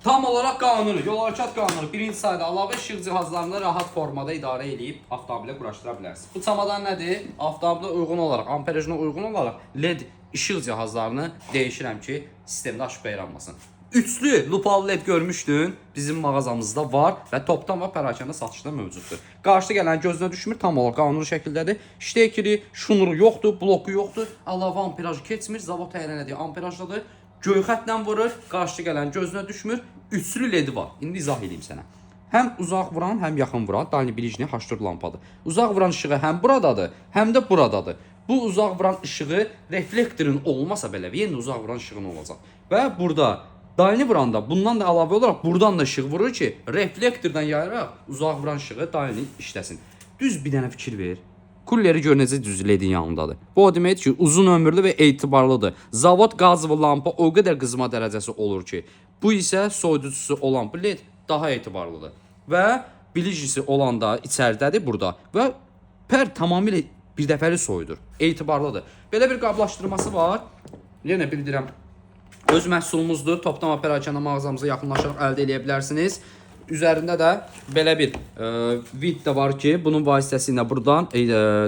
Tam olarak qanunu, yol hərəkət qanunu birinci sayda əlavə işıq cihazlarını rahat formada idarə edib avtomobilə quraşdıra bilərsiniz. Bu çamadan nədir? Avtomobilə uyğun olaraq, amperajına uyğun olaraq LED işıq cihazlarını dəyişirəm ki, sistemdə aşıb yaranmasın. Üçlü lupalı LED görmüşdün, bizim mağazamızda var və topdan və pərakəndə satışda mövcuddur. Qarşıda gələn gözünə düşmür, tam olaraq qanuni şəkildədir. Ştekeri, şunuru yoxdur, bloku yoxdur, əlavə amperajı keçmir, zavod təyin elədiyi amperajdadır. Göy xətlə vurur, qarşıda gələn gözünə düşmür, üçlü LED var. İndi izah edeyim sənə. Həm uzaq vuran, həm yaxın vuran dalnibiliçli H4 lampadır. Uzaq vuran işığı həm buradadır, həm də buradadır. Bu uzaq vuran işığı reflektorun olmasa belə yenə uzaq vuran işığın olacaq. Və burada dalni vuranda bundan da əlavə olaraq buradan da işıq vurur ki, reflektordan yayaraq uzaq vuran işığı dalni işləsin. Düz bir dənə fikir ver. Kulleri gör necə düz LED'in yanındadır. Bu o deməkdir ki, uzun ömürlü və etibarlıdır. Zavod qazılı lampa o qədər qızma dərəcəsi olur ki, bu isə soyuducusu olan bu LED daha etibarlıdır. Və bilicisi olan da içəridədir burada və tamamilə bir dəfəli soyudur. Etibarlıdır. Belə bir qablaşdırması var. Yenə bildirəm, öz məhsulumuzdur. Topdan və pərakəndə mağazamıza yaxınlaşaraq əldə edə bilərsiniz. Üzərində də belə bir vid də var ki, bunun vasitəsilə buradan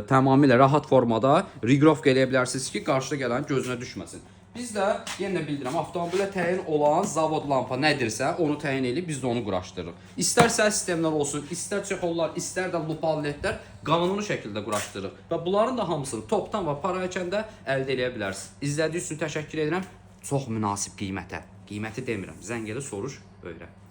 tamamilə rahat formada riqrovka eləyə bilərsiniz ki, qarşıda gələn gözünə düşməsin. Biz də yenə bildirəm, avtomobilə təyin olan zavod lampa nədirsə, onu təyin edib biz də onu quraşdırırıq. İstər səs sistemlər olsun, istər çexollar, istər də lupalı ledlər qanuni şəkildə quraşdırırıq. Və bunların da hamısını topdan və pərakəndə əldə edə bilərsiniz. İzlədiyiniz üçün təşəkkür edirəm. Çox münasib qiymətə. Qiyməti demirəm, zəng elə soruş, öyrən.